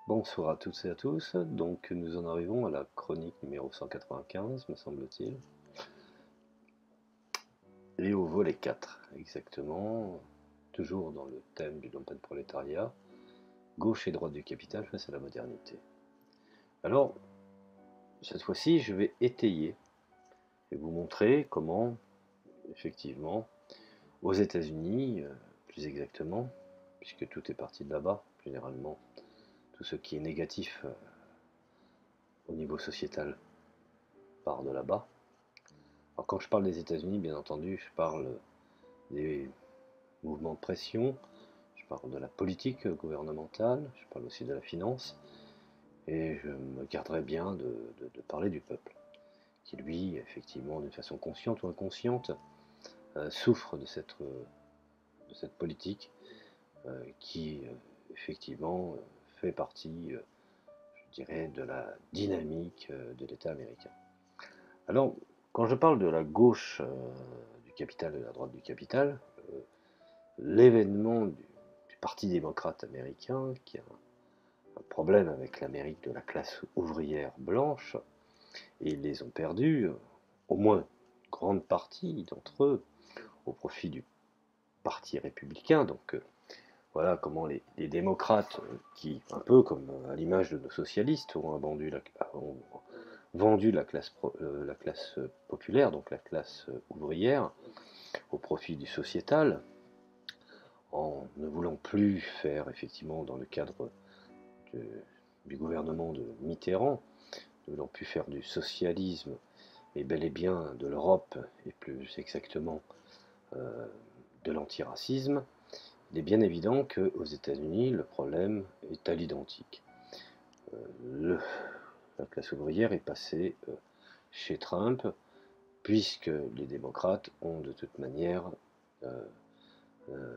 Bonsoir à toutes et à tous. Donc nous en arrivons à la chronique numéro 195, me semble-t-il, et au volet 4, exactement, toujours dans le thème du lumpenprolétariat, gauche et droite du capital face à la modernité. Alors, cette fois-ci, je vais étayer et vous montrer comment, effectivement, aux États-Unis, plus exactement, puisque tout est parti de là-bas, généralement, tout ce qui est négatif au niveau sociétal part de là-bas. Alors quand je parle des États-Unis, bien entendu, je parle des mouvements de pression, je parle de la politique gouvernementale, je parle aussi de la finance, et je me garderai bien de parler du peuple, qui lui, effectivement, d'une façon consciente ou inconsciente, souffre de cette politique qui, effectivement, fait partie, je dirais, de la dynamique de l'État américain. Alors, quand je parle de la gauche du capital et de la droite du capital, l'événement du Parti démocrate américain, qui a un problème avec l'Amérique de la classe ouvrière blanche, et ils les ont perdus, au moins une grande partie d'entre eux, au profit du Parti républicain. Donc voilà comment les démocrates, qui, un peu comme à l'image de nos socialistes, ont vendu la classe populaire, donc la classe ouvrière, au profit du sociétal, en ne voulant plus faire effectivement dans le cadre de, du gouvernement de Mitterrand, ne voulant plus faire du socialisme, mais bel et bien de l'Europe, et plus exactement euh, de l'antiracisme, il est bien évident qu'aux États-Unis, le problème est à l'identique. Euh, la classe ouvrière est passée chez Trump, puisque les démocrates ont de toute manière euh, euh,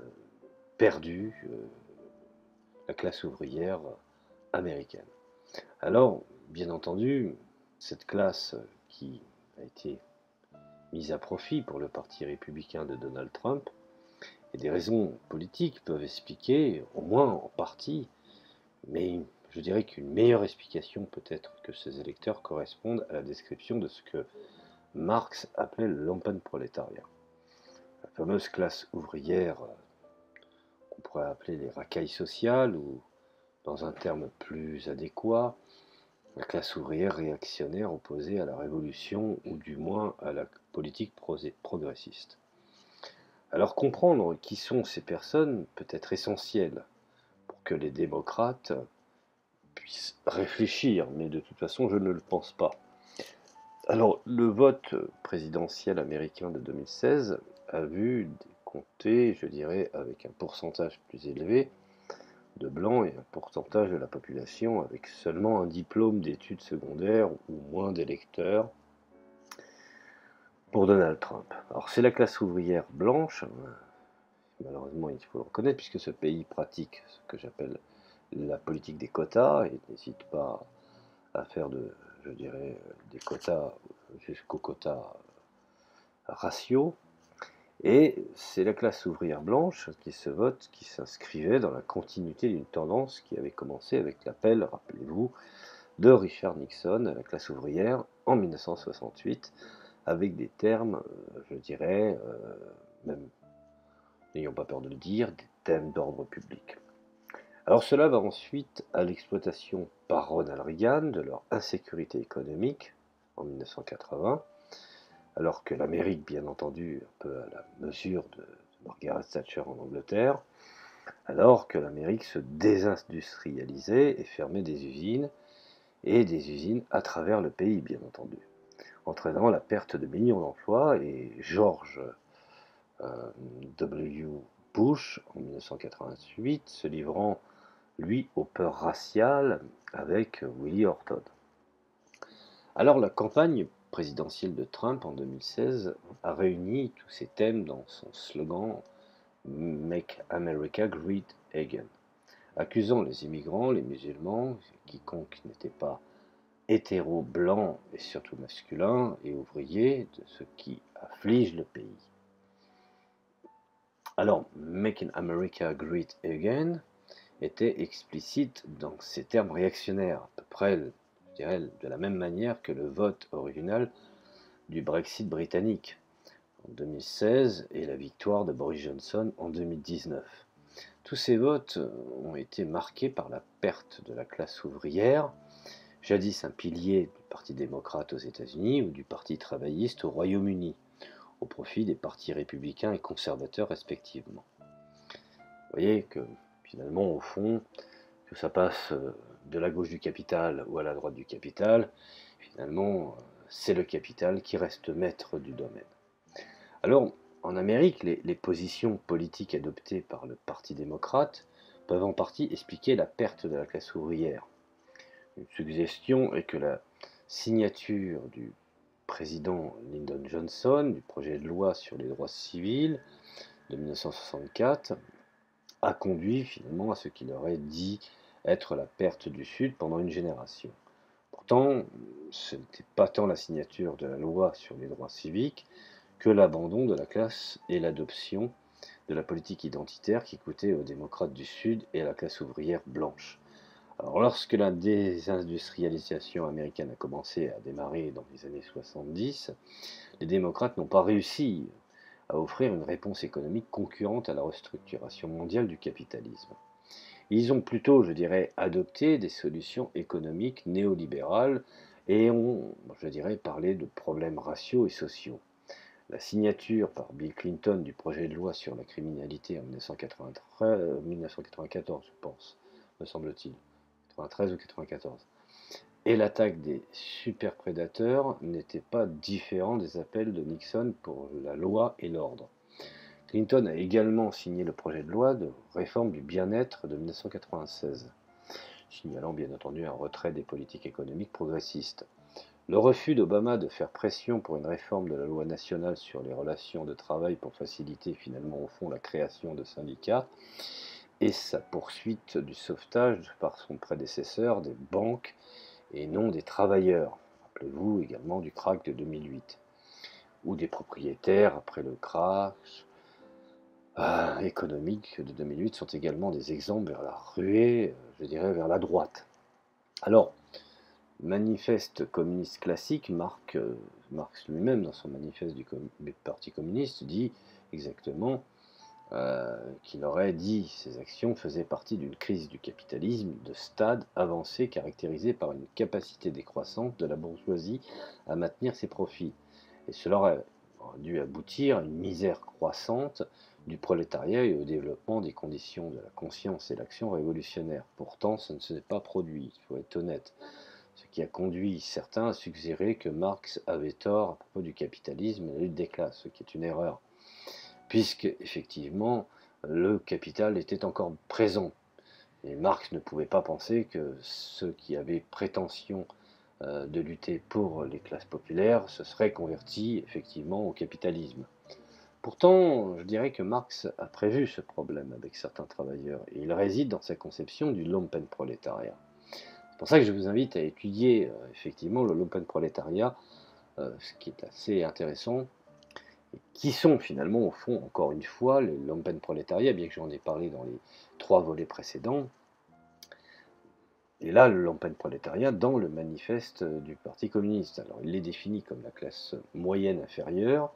perdu la classe ouvrière américaine. Alors, bien entendu, cette classe qui a été mise à profit pour le parti républicain de Donald Trump, et des raisons politiques peuvent expliquer, au moins en partie, mais je dirais qu'une meilleure explication peut-être que ces électeurs correspondent à la description de ce que Marx appelait le lumpenprolétariat. La fameuse classe ouvrière qu'on pourrait appeler les racailles sociales, ou dans un terme plus adéquat, la classe ouvrière réactionnaire opposée à la révolution, ou du moins à la politique progressiste. Alors comprendre qui sont ces personnes peut être essentiel pour que les démocrates puissent réfléchir, mais de toute façon je ne le pense pas. Alors le vote présidentiel américain de 2016 a vu compter, je dirais, avec un pourcentage plus élevé de blancs et un pourcentage de la population avec seulement un diplôme d'études secondaires ou moins d'électeurs pour Donald Trump. Alors c'est la classe ouvrière blanche, malheureusement il faut le reconnaître, puisque ce pays pratique ce que j'appelle la politique des quotas et n'hésite pas à faire je dirais, des quotas jusqu'aux quotas ratio. Et c'est la classe ouvrière blanche qui se vote, qui s'inscrivait dans la continuité d'une tendance qui avait commencé avec l'appel, rappelez-vous, de Richard Nixon à la classe ouvrière en 1968, avec des termes, je dirais, même n'ayons pas peur de le dire, des thèmes d'ordre public. Alors cela va ensuite à l'exploitation par Ronald Reagan de leur insécurité économique en 1980, alors que l'Amérique, bien entendu, un peu à la mesure de Margaret Thatcher en Angleterre, alors que l'Amérique se désindustrialisait et fermait des usines, et des usines à travers le pays, bien entendu, entraînant la perte de millions d'emplois, et George W. Bush, en 1988, se livrant, lui, aux peurs raciales avec Willie Horton. Alors la campagne présidentielle de Trump en 2016 a réuni tous ces thèmes dans son slogan Make America Great Again, accusant les immigrants, les musulmans, quiconque n'était pas hétéro, blanc et surtout masculin et ouvrier, de ce qui afflige le pays. Alors, Make America Great Again était explicite dans ces termes réactionnaires, à peu près, je dirais, de la même manière que le vote original du Brexit britannique en 2016 et la victoire de Boris Johnson en 2019. Tous ces votes ont été marqués par la perte de la classe ouvrière, jadis un pilier du Parti démocrate aux États-Unis ou du Parti travailliste au Royaume-Uni, au profit des partis républicains et conservateurs respectivement. Vous voyez que finalement, au fond, que ça passe de la gauche du capital ou à la droite du capital, finalement, c'est le capital qui reste maître du domaine. Alors, en Amérique, les positions politiques adoptées par le Parti démocrate peuvent en partie expliquer la perte de la classe ouvrière. Une suggestion est que la signature du président Lyndon Johnson du projet de loi sur les droits civils de 1964 a conduit finalement à ce qu'il aurait dit être la perte du Sud pendant une génération. Pourtant, ce n'était pas tant la signature de la loi sur les droits civiques que l'abandon de la classe et l'adoption de la politique identitaire qui coûtait aux démocrates du Sud et à la classe ouvrière blanche. Alors, lorsque la désindustrialisation américaine a commencé à démarrer dans les années 70, les démocrates n'ont pas réussi à offrir une réponse économique concurrente à la restructuration mondiale du capitalisme. Ils ont plutôt, je dirais, adopté des solutions économiques néolibérales et ont, je dirais, parlé de problèmes raciaux et sociaux. La signature par Bill Clinton du projet de loi sur la criminalité en 1994, je pense, me semble-t-il, 93 ou 94, et l'attaque des superprédateurs n'était pas différent des appels de Nixon pour la loi et l'ordre. Clinton a également signé le projet de loi de réforme du bien-être de 1996, signalant bien entendu un retrait des politiques économiques progressistes. Le refus d'Obama de faire pression pour une réforme de la loi nationale sur les relations de travail pour faciliter finalement au fond la création de syndicats et sa poursuite du sauvetage par son prédécesseur des banques et non des travailleurs. Rappelez-vous également du krach de 2008 ou des propriétaires après le crash économique de 2008 sont également des exemples vers la ruée, je dirais vers la droite. Alors, manifeste communiste classique, Marx lui-même, dans son manifeste du Parti communiste, dit exactement qu'il aurait dit ces actions faisaient partie d'une crise du capitalisme de stade avancé caractérisée par une capacité décroissante de la bourgeoisie à maintenir ses profits. Et cela aurait dû aboutir à une misère croissante du prolétariat et au développement des conditions de la conscience et l'action révolutionnaire. Pourtant, ça ne s'est pas produit, il faut être honnête. Ce qui a conduit certains à suggérer que Marx avait tort à propos du capitalisme et de la lutte des classes, ce qui est une erreur, puisque effectivement le capital était encore présent. Et Marx ne pouvait pas penser que ceux qui avaient prétention de lutter pour les classes populaires se seraient convertis effectivement au capitalisme. Pourtant, je dirais que Marx a prévu ce problème avec certains travailleurs, et il réside dans sa conception du lumpenprolétariat. C'est pour ça que je vous invite à étudier effectivement le lumpenprolétariat, ce qui est assez intéressant, et qui sont finalement au fond, encore une fois, le lumpenprolétariat, bien que j'en ai parlé dans les 3 volets précédents, et là le lumpenprolétariat dans le manifeste du Parti communiste. Alors il les définit comme la classe moyenne inférieure,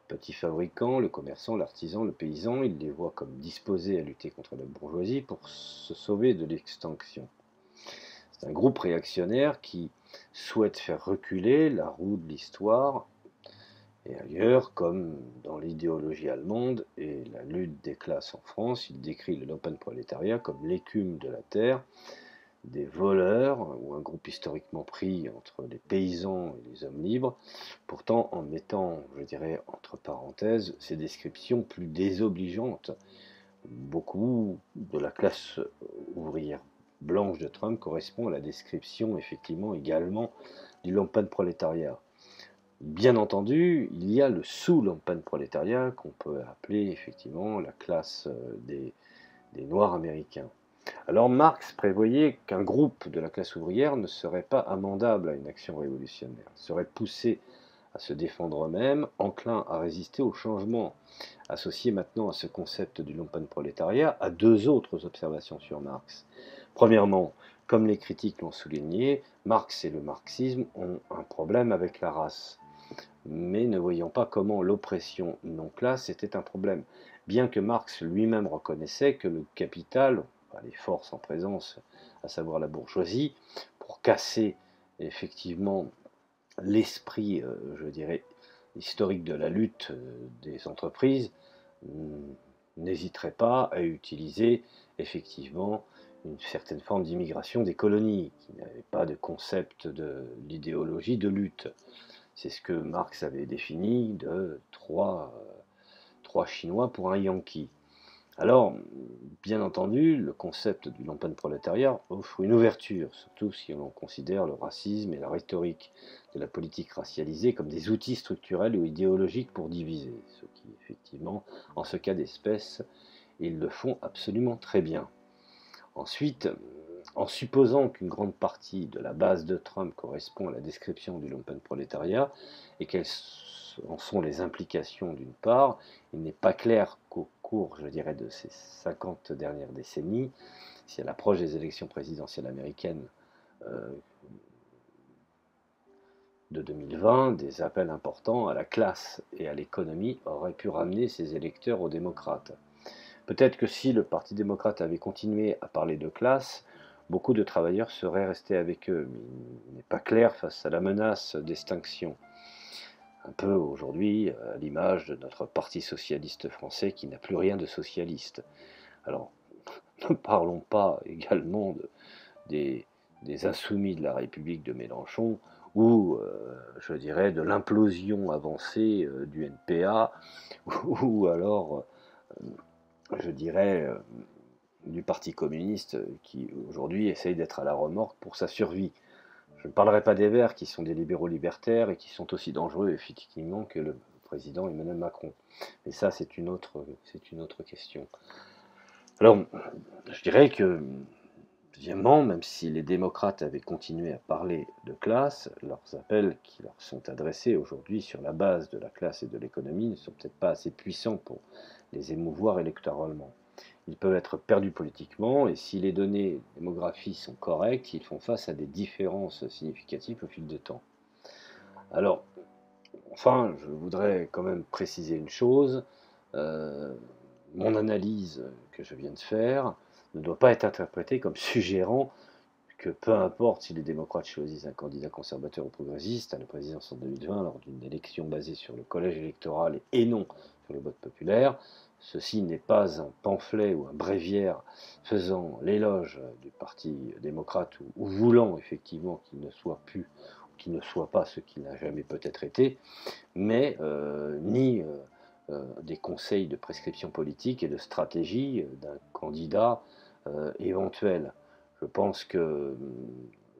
petit fabricant, le commerçant, l'artisan, le paysan, il les voit comme disposés à lutter contre la bourgeoisie pour se sauver de l'extinction. C'est un groupe réactionnaire qui souhaite faire reculer la roue de l'histoire et ailleurs, comme dans l'idéologie allemande et la lutte des classes en France, il décrit le lumpenprolétariat comme l'écume de la terre, des voleurs, ou un groupe historiquement pris entre les paysans et les hommes libres, pourtant en mettant, je dirais, entre parenthèses, ces descriptions plus désobligeantes. Beaucoup de la classe ouvrière blanche de Trump correspond à la description, effectivement, également du lumpenprolétariat. Bien entendu, il y a le sous-lumpenprolétariat qu'on peut appeler effectivement la classe des Noirs américains. Alors Marx prévoyait qu'un groupe de la classe ouvrière ne serait pas amendable à une action révolutionnaire, serait poussé à se défendre eux-mêmes, enclins à résister au changement. Associé maintenant à ce concept du lumpenprolétariat, à deux autres observations sur Marx. Premièrement, comme les critiques l'ont souligné, Marx et le marxisme ont un problème avec la race. Mais ne voyons pas comment l'oppression non-classe était un problème. Bien que Marx lui-même reconnaissait que le capital, les forces en présence, à savoir la bourgeoisie, pour casser effectivement l'esprit, je dirais, historique de la lutte des entreprises, n'hésiterait pas à utiliser effectivement une certaine forme d'immigration des colonies, qui n'avait pas de concept de l'idéologie de lutte. C'est ce que Marx avait défini de trois Chinois pour un Yankee. Alors, bien entendu, le concept du lumpenprolétariat offre une ouverture, surtout si l'on considère le racisme et la rhétorique de la politique racialisée comme des outils structurels ou idéologiques pour diviser, ce qui, effectivement, en ce cas d'espèce, ils le font absolument très bien. Ensuite, en supposant qu'une grande partie de la base de Trump correspond à la description du lumpenprolétariat et quelles en sont les implications d'une part, il n'est pas clair qu'au cours, je dirais, de ces 50 dernières décennies, si à l'approche des élections présidentielles américaines de 2020, des appels importants à la classe et à l'économie auraient pu ramener ces électeurs aux démocrates. Peut-être que si le Parti démocrate avait continué à parler de classe, beaucoup de travailleurs seraient restés avec eux, mais il n'est pas clair face à la menace d'extinction. Un peu aujourd'hui à l'image de notre Parti socialiste français qui n'a plus rien de socialiste. Alors, ne parlons pas également des insoumis de la République de Mélenchon ou, je dirais, de l'implosion avancée du NPA ou alors, je dirais, du Parti communiste qui aujourd'hui essaye d'être à la remorque pour sa survie. Je ne parlerai pas des Verts qui sont des libéraux libertaires et qui sont aussi dangereux effectivement que le président Emmanuel Macron. Mais ça, c'est une autre question. Alors, je dirais que, deuxièmement, même si les démocrates avaient continué à parler de classe, leurs appels qui leur sont adressés aujourd'hui sur la base de la classe et de l'économie ne sont peut-être pas assez puissants pour les émouvoir électoralement. Ils peuvent être perdus politiquement et si les données démographiques sont correctes, ils font face à des différences significatives au fil du temps. Alors, enfin, je voudrais quand même préciser une chose. Mon analyse que je viens de faire ne doit pas être interprétée comme suggérant que peu importe si les démocrates choisissent un candidat conservateur ou progressiste à la présidence en 2020 lors d'une élection basée sur le collège électoral et non sur le vote populaire, ceci n'est pas un pamphlet ou un bréviaire faisant l'éloge du Parti démocrate ou voulant effectivement qu'il ne soit plus, qu'il ne soit pas ce qu'il n'a jamais peut-être été, mais ni des conseils de prescription politique et de stratégie d'un candidat éventuel. Je pense que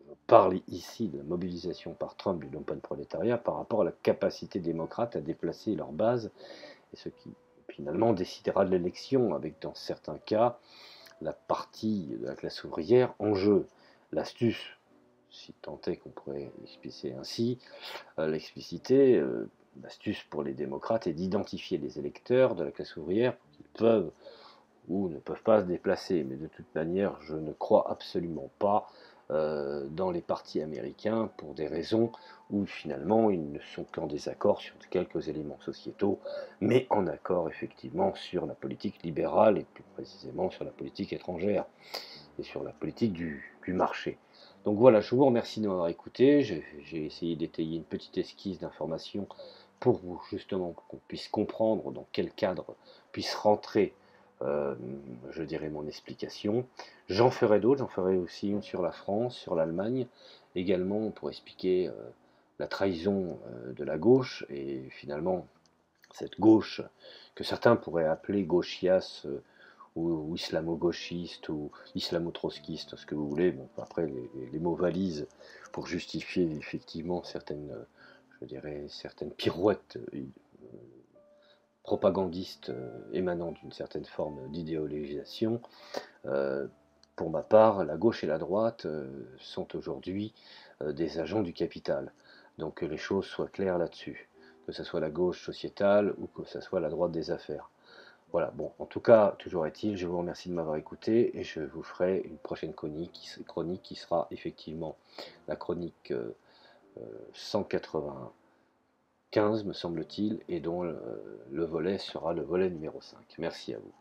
je parle ici de la mobilisation par Trump du lumpenprolétariat par rapport à la capacité démocrate à déplacer leur base, et ce qui finalement décidera de l'élection, avec dans certains cas la partie de la classe ouvrière en jeu. L'astuce, si tant est qu'on pourrait l'expliciter ainsi, l'astuce pour les démocrates est d'identifier les électeurs de la classe ouvrière qui peuvent ou ne peuvent pas se déplacer. Mais de toute manière, je ne crois absolument pas dans les partis américains pour des raisons où finalement ils ne sont qu'en désaccord sur quelques éléments sociétaux, mais en accord effectivement sur la politique libérale et plus précisément sur la politique étrangère et sur la politique du marché. Donc voilà, je vous remercie de m'avoir écouté. J'ai essayé d'étayer une petite esquisse d'information pour vous justement qu'on puisse comprendre dans quel cadre puisse rentrer, euh, je dirais, mon explication. J'en ferai d'autres, j'en ferai aussi une sur la France, sur l'Allemagne, également pour expliquer la trahison de la gauche et finalement cette gauche que certains pourraient appeler gauchias ou islamo-gauchiste ou islamo-trotskiste, ce que vous voulez. Bon, après, les mots valises pour justifier effectivement certaines, je dirais, certaines pirouettes propagandistes émanant d'une certaine forme d'idéologisation. Euh, pour ma part, la gauche et la droite sont aujourd'hui des agents du capital. Donc que les choses soient claires là-dessus, que ce soit la gauche sociétale ou que ce soit la droite des affaires. Voilà, bon, en tout cas, toujours est-il, je vous remercie de m'avoir écouté et je vous ferai une prochaine chronique qui sera effectivement la chronique 195, me semble-t-il, et dont le volet sera le volet numéro 5. Merci à vous.